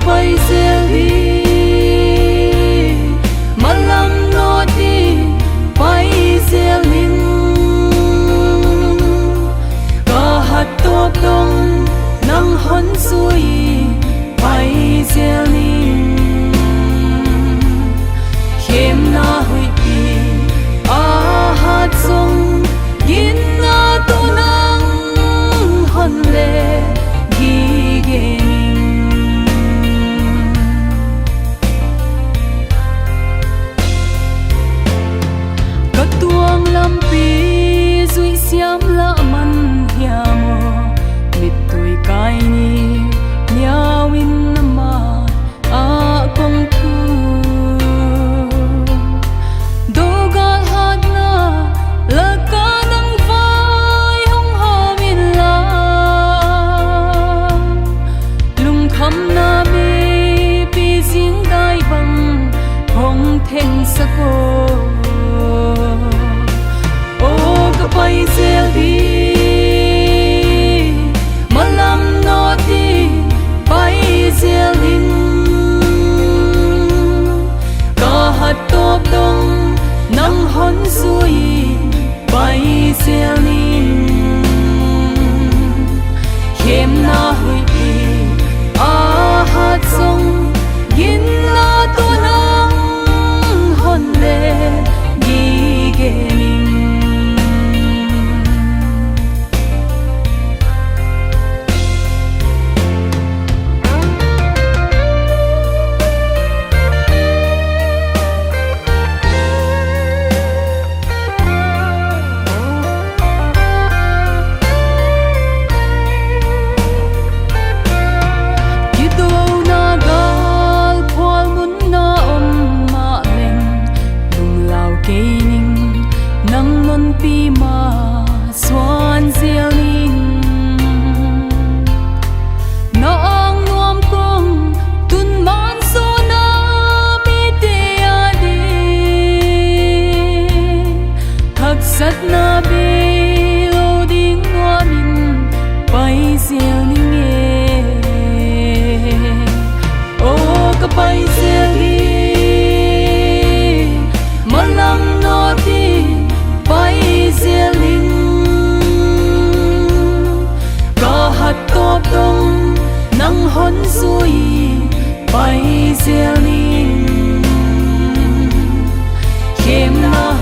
bay xe đi mà lắm nó đi bay xe linh có hạt tô đông nắng hôn suy bay xe linh khem na hui đi hạt sông yin na tu nắng hôn lệ ghi ghê tuang lampi zui siam la man hiamo mit tui kai ni nyawin ma a kong thu dogal hat na la ka nang vai hong ha min la lung kham na me pi jing dai bang hong theng sa ko bay xe đi mà lắm nó đi bay xe linh có hạt top đông nắng hôn suy bay xe linh khem na hui đi hạt sông yin na tu nắng hôn lệ ghi ghê pi ma swan ziel ning no ang nuam kong tun man so na mi te ade thak sat na be lo ding wa min pai ziel ning e o ka pai ziel hi malam no ti bay xe linh có hạt top đông nắng hôn suy bay xe linh khem na